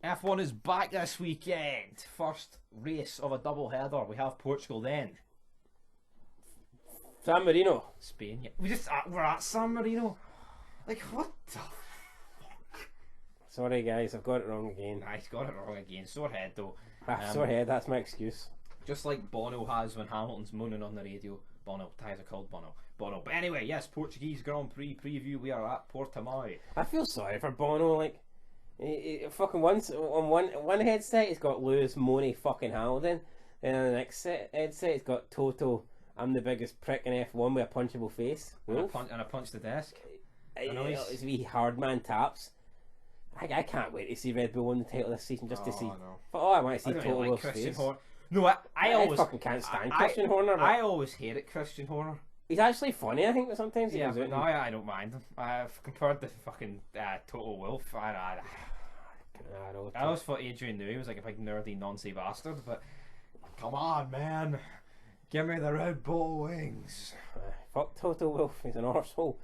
F1 is back this weekend. First race of a double header. We have Portugal then. San Marino. Spain. Yeah. We're at San Marino. Like, what the fuck? Sorry guys, I've got it wrong again. Nah, he's got it wrong again. Sore head though. Sore head, that's my excuse. Just like Bono has when Hamilton's moaning on the radio. Bono, ties are called Bono. But anyway, yes, Portuguese Grand Prix preview. We are at Portimao. I feel sorry for Bono, like fucking once on one headset he's got Lewis Money fucking Hamilton, and on the next headset he's got Toto, I'm the biggest prick in F1 with a punchable face. And I punched the desk. It's wee hard man taps. I can't wait to see Red Bull win the title this season just to see. No. I want to see I don't Toto like Wolff's Christian face. Horner. No, I always fucking can't stand Christian Horner. But I always hated Christian Horner. he's actually funny, I think, but sometimes he Yeah, comes but out. no, I don't mind him. Compared to fucking Total Wolf, I always thought Adrian Newey was like a big nerdy Nazi bastard, but come on, man, give me the Red Bull wings. Fuck Toto Wolff, he's an arsehole.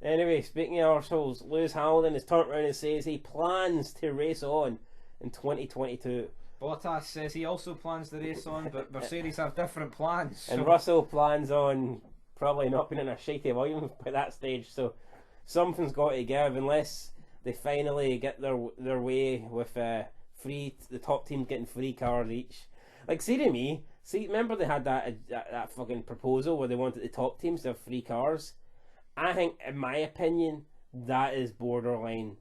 Anyway, speaking of arseholes, Lewis Hamilton has turned around and says he plans to race on in 2022. Bottas says he also plans to race on, but Mercedes have different plans. And Russell plans on probably not being in a shitey Williams by that stage, so something's got to give unless they finally get their way with the top team getting free cars each. Like, remember they had that fucking proposal where they wanted the top teams to have free cars? I think, in my opinion, that is borderline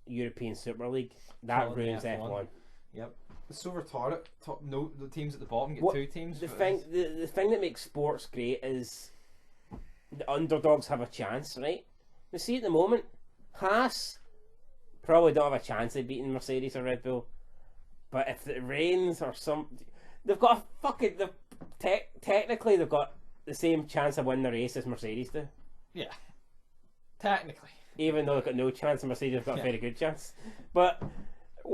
European Super League. That ruins F1. Yep. It's so retarded. The teams at the bottom get two teams. The thing that makes sports great is the underdogs have a chance, right? You see, at the moment, Haas probably don't have a chance of beating Mercedes or Red Bull. But if it rains or they've got a fucking. Technically, they've got the same chance of winning the race as Mercedes do. Yeah, technically. Even though they've got no chance, and Mercedes have got a very good chance. But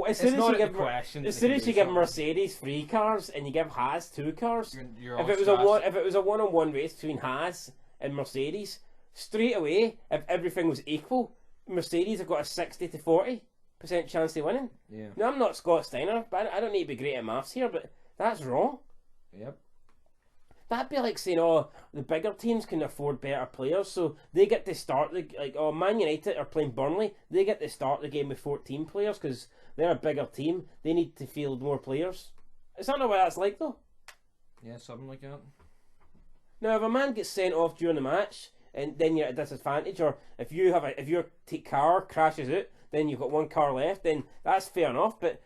as soon as you give Mercedes free cars and you give Haas two cars, if it was a one-on-one race between Haas and Mercedes, straight away, if everything was equal, Mercedes have got a 60-40% chance of winning. Yeah. Now, I'm not Scott Steiner, but I don't need to be great at maths here, but that's wrong. Yep. That'd be like saying, the bigger teams can afford better players, so they get to start Man United are playing Burnley, they get to start the game with 14 players because they're a bigger team. They need to field more players. Is that not what that's like though? Yeah, something like that. Now, if a man gets sent off during the match and then you're at a disadvantage, or if your car crashes out, then you've got one car left, then that's fair enough. But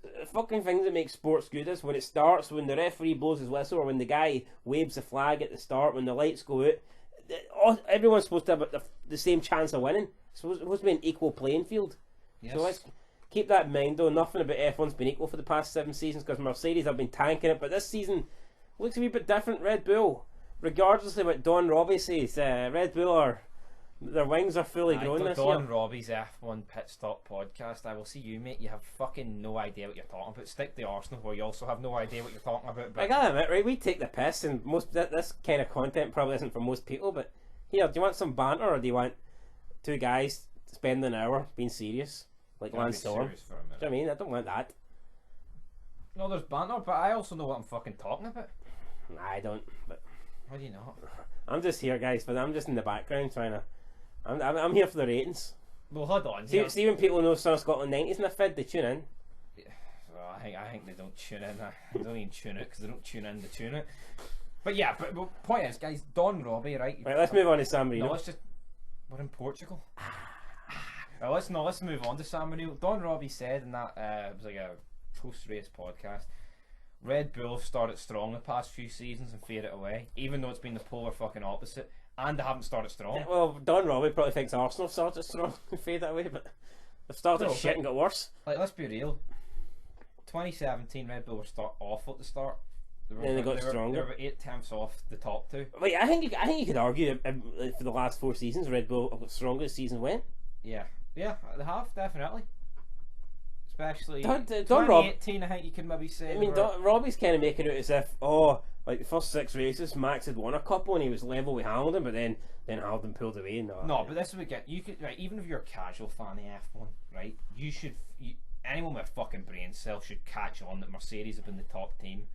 the fucking thing that makes sports good is when it starts, when the referee blows his whistle, or when the guy waves the flag at the start, when the lights go out. Everyone's supposed to have the same chance of winning. It's supposed to be an equal playing field. Yes. So let's keep that in mind, though. Nothing about F1's been equal for the past 7 seasons because Mercedes have been tanking it, but this season looks a wee bit different. Red Bull, regardless of what Don Robbie says, Red Bull their wings are fully grown this year. Don Robbie's F1 Pit Stop podcast. I will see you, mate. You have fucking no idea what you're talking about. Stick to Arsenal, where you also have no idea what you're talking about. But I gotta admit, right? We take the piss, and this kind of content probably isn't for most people. But here, do you want some banter, or do you want two guys spending an hour being serious, like Lance Storm? Do you know what I mean? I don't want that. No, there's banter, but I also know what I'm fucking talking about. Nah, I don't. But how do you know? I'm just here, guys, but I'm just in the background trying to. I'm here for the ratings. Well, hold on. See when people know Summer Scotland 90s in the fed, they tune in. Yeah, well, I think they don't tune in. They don't even tune it because they don't tune in to tune it. But yeah, but point is, guys, Don Robbie, right? Right, let's move on to San Marino. No, we're in Portugal. Well, let's move on to San Marino. Don Robbie said in that it was like a post-race podcast. Red Bull started strong the past few seasons and faded away, even though it's been the polar fucking opposite. And they haven't started strong. Yeah, well, Don Robbie probably thinks Arsenal started strong and fade that way, but they've started shit and got worse. Like, let's be real. 2017, Red Bull were awful at the start. They got stronger. They were 8 tenths off the top two. Wait, I think you could argue for the last 4 seasons, Red Bull have got stronger as season went. Yeah, they have definitely. Especially Don 2018, I think you can maybe say. I mean, Robbie's kind of making it as if, like the first 6 races, Max had won a couple and he was level with Hamilton, but then Hamilton pulled away. No, but this is what you could, right, even if you're a casual fan of F1, right, anyone with a fucking brain cell should catch on that Mercedes have been the top team,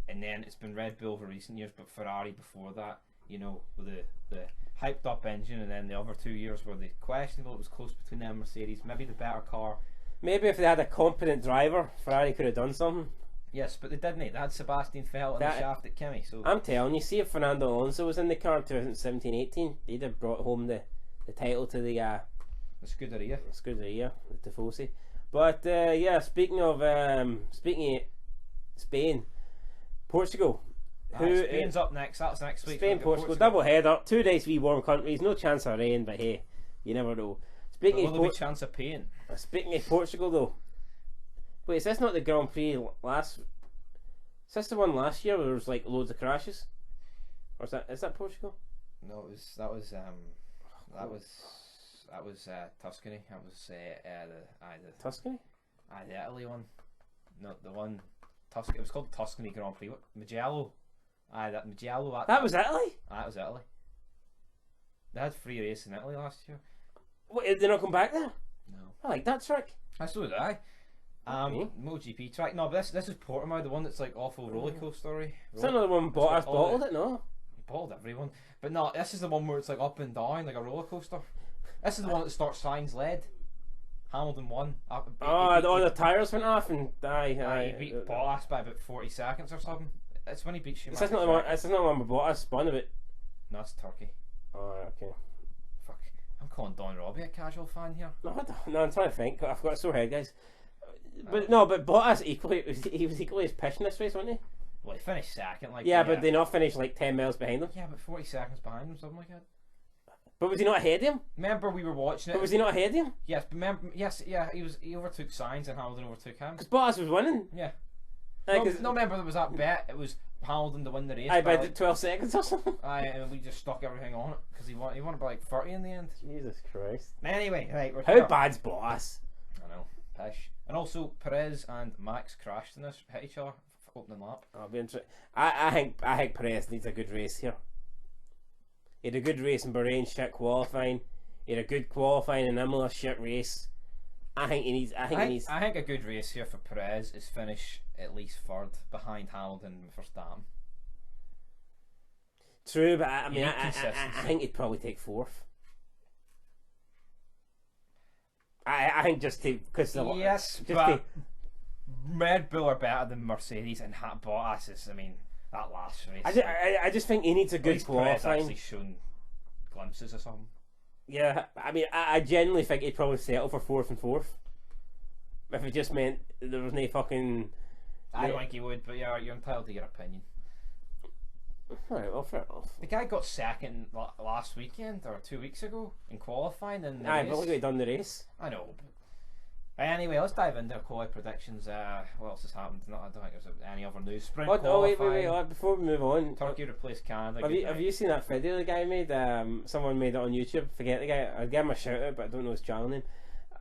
and then it's been Red Bull for recent years, but Ferrari before that. You know, with the hyped up engine, and then the other 2 years were the questionable. It was close between them and Mercedes. Maybe the better car. Maybe if they had a competent driver, Ferrari could have done something. Yes, but they didn't. They had Sebastian Vettel in the shaft at Kimi. So I'm telling you, see if Fernando Alonso was in the car in 2017-18, he'd have brought home the title to the Scuderia. Scuderia, the Tifosi. But yeah, speaking of Spain, Portugal. Spain's up next. That's next week. Spain, Portugal, double header. 2 days for warm countries. No chance of rain, but hey, you never know. Speaking of chance of pain. Speaking of Portugal, though, wait, is this not the Grand Prix last? Is this the one last year where there was like loads of crashes? Or is that Portugal? No, that was Tuscany. That was the Tuscany. The Italy one. No, the one Tuscany. It was called Tuscany Grand Prix. What? Mugello. Mugello. That was Italy. That was Italy. They had free race in Italy last year. What, did they not come back there? No. I like that track. So did I. MotoGP track. No, but this is Portimao, the one that's like awful roller coaster-y. Is that another one Bottas bottled it? No. He bottled everyone. But no, this is the one where it's like up and down, like a roller coaster. This is the one that starts Sainz led. Hamilton won. The tyres went off and he beat Bottas by about 40 seconds or something. It's when he beat Schumacher. This is not the one where Bottas spun a bit. No, it's Turkey. Oh, okay. Fuck. I'm calling Don Robbie a casual fan here. No, I'm trying to think. I've got a sore head, guys. But Bottas he was equally as pitching this race, wasn't he? Well, he finished second. But they not finished like 10 miles behind him. Yeah, but 40 seconds behind him, something like that. But was he not ahead of him? Remember, we were watching it. But was he not ahead of him? Yes, but he overtook Sainz and Hamilton overtook him. Because Bottas was winning. Yeah. No, remember there was that bet. It was Hamilton to win the race. By 12 seconds or something. And we just stuck everything on it because he won by like 30 in the end. Jesus Christ. Anyway, right. How bad's Bottas? I know, pish. And also Perez and Max crashed in this, hit each other opening lap. I'll be interested. I think Perez needs a good race here. He had a good race in Bahrain, shit qualifying. He had a good qualifying in Imola, shit race. I think a good race here for Perez is finish at least third behind Hamilton and Verstappen. True, but I think he'd probably take fourth. I think just to because Red Bull are better than Mercedes, and Bottas is. I mean, that last race. I just think he needs a good qualifying. Actually shown glimpses or something. Yeah, I mean, I genuinely think he'd probably settle for fourth and fourth. If it just meant there was no fucking. I don't think he would, but yeah, you're entitled to your opinion. Alright, well, fair enough. The guy got second last weekend or 2 weeks ago in qualifying. But look at he done the race. I know. But anyway, let's dive into our quali predictions. What else has happened? I don't think there's any other news. Sprint qualifying. Wait, before we move on. Turkey replaced Canada. Have you seen that video the guy made? Someone made it on YouTube. Forget the guy. I'll give him a shout out, but I don't know his channel name.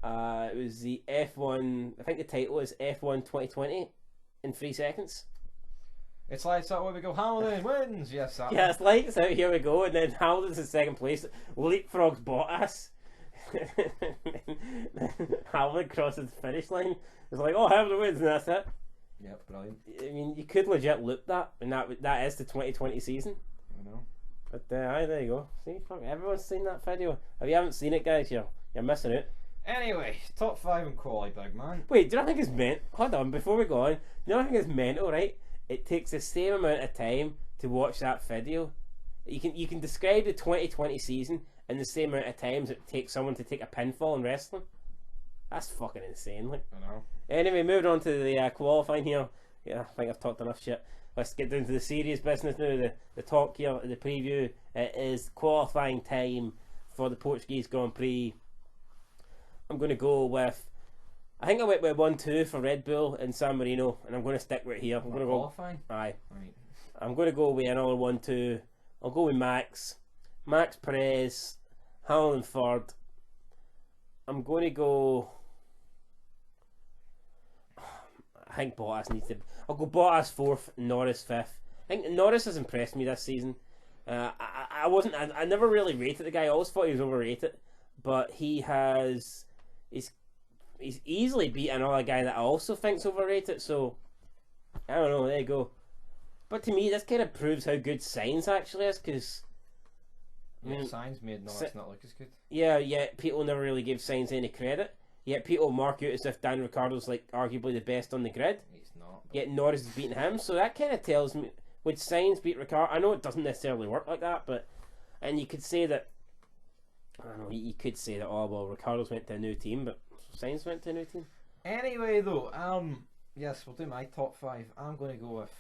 It was the F1. I think the title is F1 2020 in 3 seconds. It's lights out, where we go. Hamilton wins. Yes, that yeah, it's lights out. Here we go, and then Hamilton's in second place. Leapfrogs Bottas. Hamilton crosses the finish line. It's like, oh, Hamilton wins, and that's it. Yep, brilliant. I mean, you could legit loop that, and that is the 2020 season. I know. But there you go. See, fuck, everyone's seen that video. If you haven't seen it, guys, you're missing it. Anyway, top 5 in quali, big man. Wait, do you not think it's meant? Hold on, before we go on, do you not think it's mental, right? It takes the same amount of time to watch that video. You can describe the 2020 season in the same amount of times it takes someone to take a pinfall in wrestling. That's fucking insane, like. I know. Anyway, moving on to the qualifying here. Yeah, I think I've talked enough shit. Let's get down to the serious business now. The talk here, the preview. It is qualifying time for the Portuguese Grand Prix. I'm going to go with. I think I went with 1-2 for Red Bull in San Marino, and I'm going to stick with it here. I'm going to go. Qualifying? Aye. Right. I'm going to go with another 1-2. I'll go with Max Perez, Hamilton third. I'm going to go. I think Bottas needs to. I'll go Bottas fourth, Norris fifth. I think Norris has impressed me this season. I never really rated the guy. I always thought he was overrated, but he's he's easily beat another guy that I also think's overrated. So I don't know. There you go. But to me, this kind of proves how good Sainz actually is, because Sainz made Norris not look as good. Yeah. People never really give Sainz any credit. Yet people mark out as if Dan Ricciardo's like arguably the best on the grid. He's not. Yet Norris is beating him, so that kind of tells me, would Sainz beat Ricciardo? I know it doesn't necessarily work like that, but and you could say that. I don't know. You could say that. Oh well, Ricciardo's went to a new team, but Sainz went to a new team. Anyway, though, yes, we'll do my top 5. I'm going to go with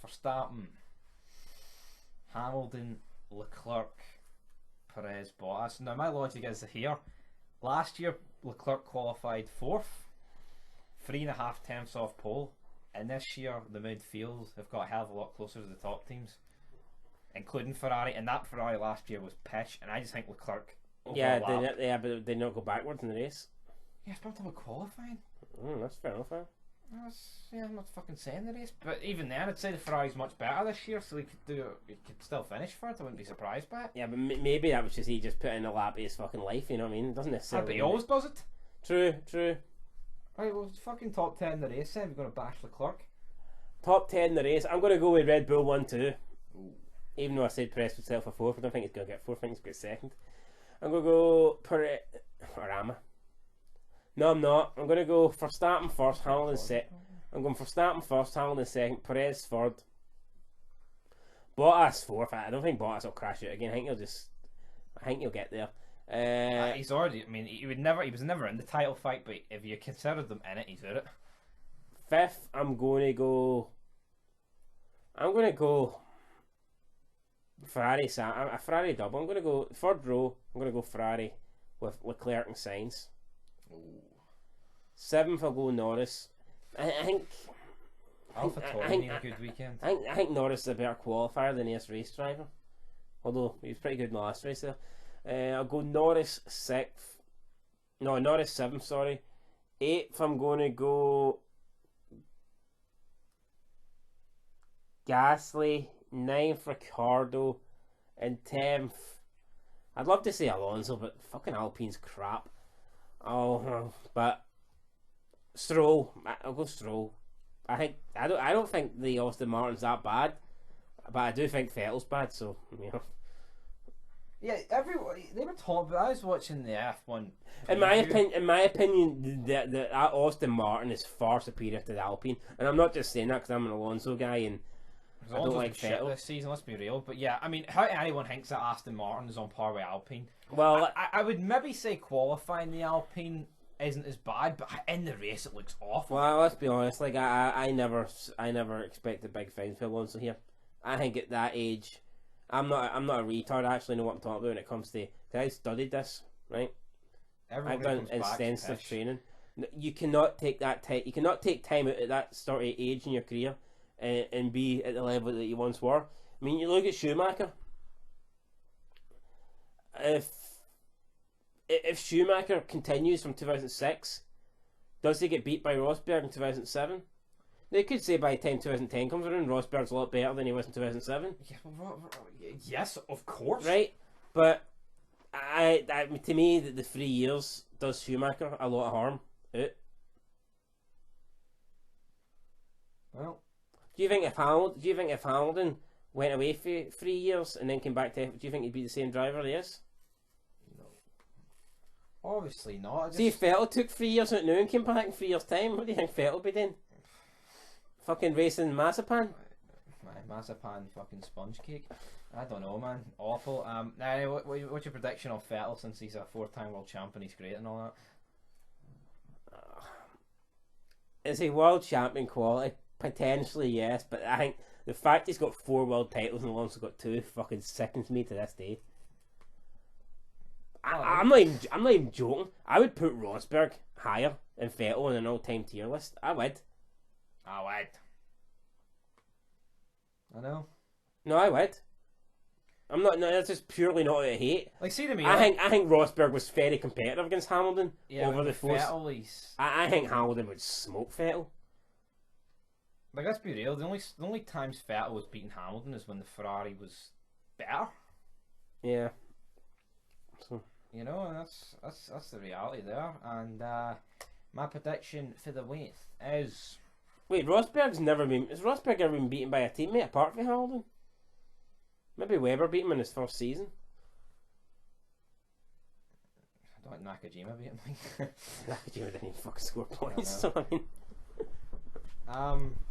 Verstappen, Hamilton, Leclerc, Perez, Bottas. Now my logic is here. Last year Leclerc qualified 4th, 3.5 tenths off pole, and this year the midfield have got a hell of a lot closer to the top teams, including Ferrari. And that Ferrari last year was pish, and I just think Leclerc. But they did not go backwards in the race. Yeah, it's about to qualifying. That's fair enough. I'm not fucking saying the race, but even then, I'd say the Ferrari's much better this year, so he could still finish third. I wouldn't be surprised by it. Yeah, but maybe that was just he just put in a lap of his fucking life. You know what I mean? It doesn't necessarily. But he always does it. True. Right, well, fucking top 10 in the race. Then we're gonna bash Leclerc. Top 10 in the race. I'm gonna go with Red Bull 1-2. Even though I said Perez would settle for 4th, I don't think he's gonna get 4th. I think he's gonna get 2nd. I'm gonna go Perez or am I? No, I'm not. I'm gonna go Verstappen first, Hamilton second. I'm going Verstappen first, Hamilton second, Perez third, Bottas 4th. I don't think Bottas will crash it again. I think he'll get there. He's already. I mean, he was never in the title fight, but if you considered them in it, he's in it. 5th, I'm going to go Ferrari. A Ferrari double. I'm going to go 3rd row. I'm going to go Ferrari with Leclerc and Sainz. 7th, I'll go Norris. I think made a good weekend. I think Norris is a better qualifier than he is race driver. Although he was pretty good in the last race there. I'll go Norris 6th. No, Norris 7th, sorry. 8th, I'm going to go Gasly. 9th, Ricciardo. And 10th, I'd love to say Alonso, but fucking Alpine's crap. But Stroll. I'll go Stroll. I don't think the Aston Martin's that bad, but I do think Vettel's bad. So you know. Yeah, they were talking. I was watching the F1. In my opinion, the Aston Martin is far superior to the Alpine, and I'm not just saying that because I'm an Alonso guy and I don't like Vettel this season. Let's be real, but yeah, I mean, how anyone thinks that Aston Martin is on par with Alpine? Well, I would maybe say qualifying the Alpine isn't as bad, but in the race it looks awful. Well, let's be honest. Like I never expected big things for Alonso here. I think at that age, I'm not a retard. I actually know what I'm talking about when it comes to. I studied this, right? I've done extensive training. You cannot take that time. You cannot take time out at that sort of age in your career and be at the level that you once were. I mean, you look at Schumacher. If Schumacher continues from 2006, does he get beat by Rosberg in 2007? They could say by the time 2010 comes around, Rosberg's a lot better than he was in 2007. Yes, of course. Right, but to me, the 3 years does Schumacher a lot of harm. Well, do you think if Hamilton went away for 3 years and then came back to, do you think he'd be the same driver he is? Obviously not. See, if Vettel took 3 years out now and came back in 3 years' time, what do you think Vettel would be doing? Fucking racing Mazepan? Mazepan fucking sponge cake. I don't know, man. Awful. Now, what's your prediction of Vettel since he's a 4-time world champion? He's great and all that. Is he world champion quality? Potentially, yes, but I think the fact he's got 4 world titles and Alonso's got 2 fucking sickens me to this day. I'm not even joking. I would put Rosberg higher than Vettel on an all-time tier list. I would. I know. No, I would. I'm not. No, that's just purely not out of hate. Like, see to me. I think Rosberg was very competitive against Hamilton over the force. Vettel, I think Hamilton would smoke Vettel. Like, let's be real. The only times Vettel was beating Hamilton is when the Ferrari was better. Yeah. So. You know, and that's the reality there. And My prediction for the weighth is... Wait, Rosberg's never been... Has Rosberg ever been beaten by a teammate apart from Hamilton? Maybe Webber beat him in his first season. I don't think Nakajima beat him. Nakajima didn't even fucking score points, so I mean...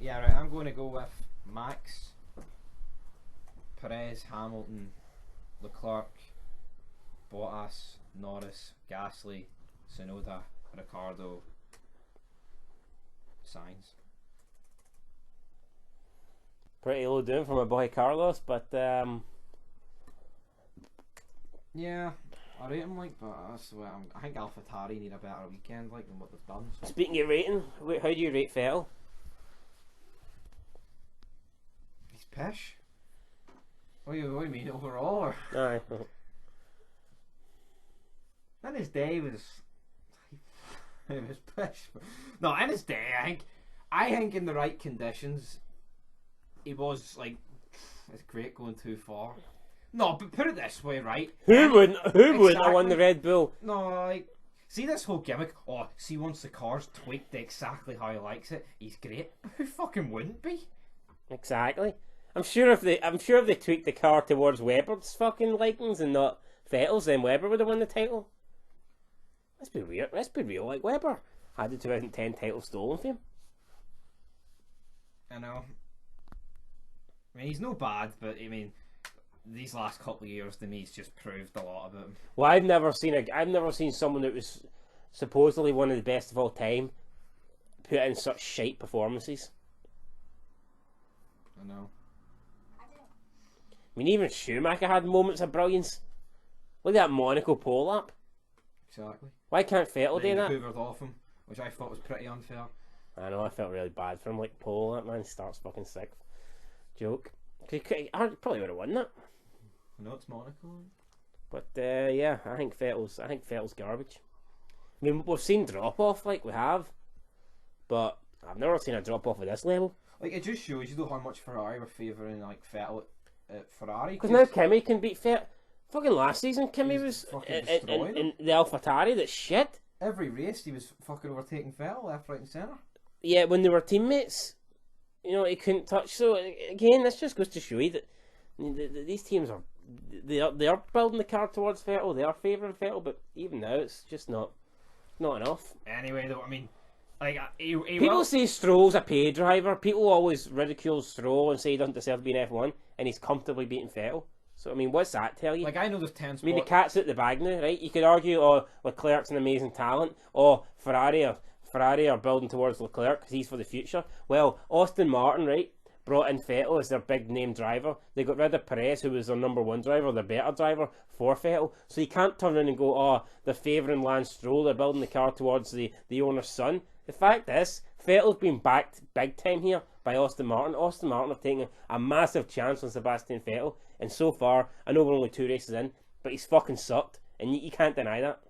Yeah, right, I'm going to go with Max, Perez, Hamilton, Leclerc, Bottas, Norris, Gasly, Tsunoda, Ricardo, Sainz. Pretty low down for my boy Carlos, but yeah, I rate him but that's the way I think AlphaTauri need a better weekend than what they've done. So. Speaking of rating, how do you rate Vettel? He's pish. What do you mean overall? Aye. In his day it was pish. No, in his day I think in the right conditions he was it's great going too far. No, but put it this way, right? Who wouldn't have won the Red Bull? No, see this whole gimmick. Oh, see, once the car's tweaked exactly how he likes it, he's great. Who fucking wouldn't be? Exactly. I'm sure if they tweaked the car towards Webber's fucking likings and not Vettel's, then Webber would have won the title. Let's be real. Let's be real. Like Webber had the 2010 title stolen from him. I know. I mean, he's no bad, but I mean, these last couple of years to me, he's just proved a lot about him. Well, I've never seen someone that was supposedly one of the best of all time put in such shite performances. I know. I mean, even Schumacher had moments of brilliance. Look at that Monaco pole lap. Exactly. Why can't Vettel do that? Hoovered off him, which I thought was pretty unfair. I know, I felt really bad for him. Like, pole, that man starts fucking sixth. Joke. I probably would have won that. I know it's Monaco. But yeah, I think Vettel's garbage. I mean, we've seen drop off, like we have, but I've never seen a drop off at this level. Like, it just shows you though how much Ferrari were favouring Vettel at Ferrari. Because now Kimi can beat Vettel. Fucking last season, Kimi was in the AlphaTauri. That's shit. Every race he was fucking overtaking Vettel left, right, and centre. Yeah, when they were teammates, you know, he couldn't touch. So again, this just goes to show you that these teams are building the car towards Vettel. They are favouring Vettel, but even now, it's just not enough. Anyway, though, I mean, people say Stroll's a pay driver. People always ridicule Stroll and say he doesn't deserve to be in F1, and he's comfortably beating Vettel. So I mean, what's that tell you? Like, I know there's 10 spots. I mean, the cat's out the bag now, right? You could argue, oh, Leclerc's an amazing talent, or Ferrari are building towards Leclerc because he's for the future. Well, Aston Martin, right, brought in Vettel as their big name driver. They got rid of Perez, who was their number one driver, their better driver, for Vettel. So you can't turn around and go, oh, they're favouring Lance Stroll, they're building the car towards the owner's son. The fact is, Vettel's been backed big time here by Aston Martin. Aston Martin have taken a massive chance on Sebastian Vettel, and so far, I know we're only 2 races in, but he's fucking sucked, and you can't deny that.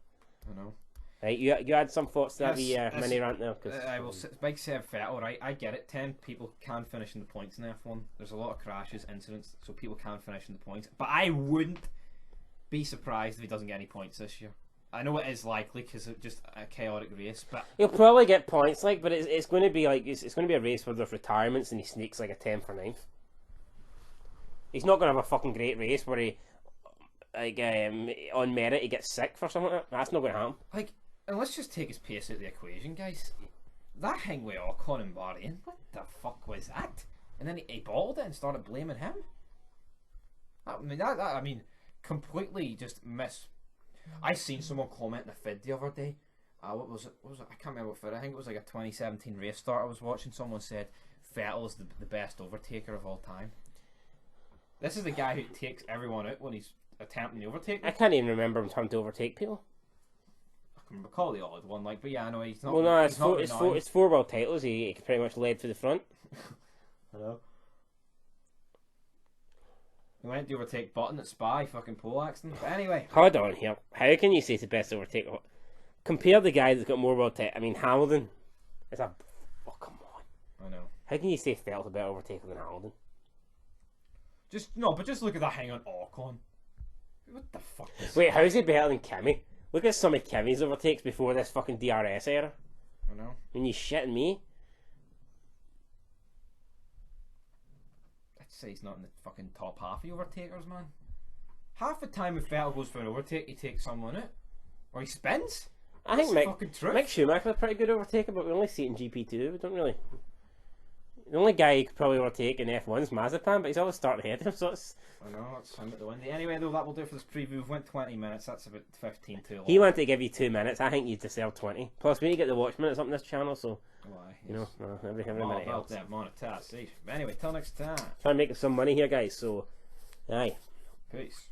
I know. Right, you had some thoughts to that mini rant there. I will. Big Seb Vettel, right? I get it. 10 people can finish in the points in F1. There's a lot of crashes, incidents, so people can finish in the points. But I wouldn't be surprised if he doesn't get any points this year. I know it is likely because it's just a chaotic race, but he'll probably get points, but it's going to be it's going to be a race where there's retirements and he sneaks like a 10 for 9th. He's not going to have a fucking great race where he on merit he gets sick for something like that. That's not going to happen. And let's just take his pace out of the equation, guys. That thing with Ocon and Bahrain, what the fuck was that? And then he balled it and started blaming him. I mean, completely just miss. I seen someone comment in the vid the other day. What was it? I can't remember what vid. I think it was like a 2017 race start I was watching. Someone said Vettel is the best overtaker of all time. This is the guy who takes everyone out when he's attempting to overtake them. I can't even remember him trying to overtake people. I can recall the odd one, but yeah, I know he's not. Well, no, it's 4 world titles. He pretty much led to the front. I know. He went to overtake Button at Spa, fucking pole accident. But anyway. Hold on here. How can you say it's the best overtaker? Compare the guy that's got more world titles. I mean, Hamilton is a... Oh, come on. I know. How can you say Vettel's a better overtaker than Hamilton? Just look at that hang on Ocon. What the fuck is... Wait, how's he better than Kimi? Look at some of Kimi's overtakes before this fucking DRS era. I know. mean, you shitting me? I'd say he's not in the fucking top half of the overtakers, man. Half the time if Vettel goes for an overtake, he takes someone out. Or he spins. I think Mick Mick Schumacher's a pretty good overtaker, but we only see it in GP2. We don't really. The only guy you could probably overtake in F1 is Mazepin, but he's always starting ahead of him, so it's. I know, that's him at the windy. Anyway, though, that will do for this preview. We've went 20 minutes, that's about 15 too long. He wanted to give you 2 minutes. I think you deserve 20. Plus, we need to get the watch minutes up on this channel, so. Why? You know, every minute helps. That monetization. Anyway, till next time. Trying to make some money here, guys, so. Aye. Peace.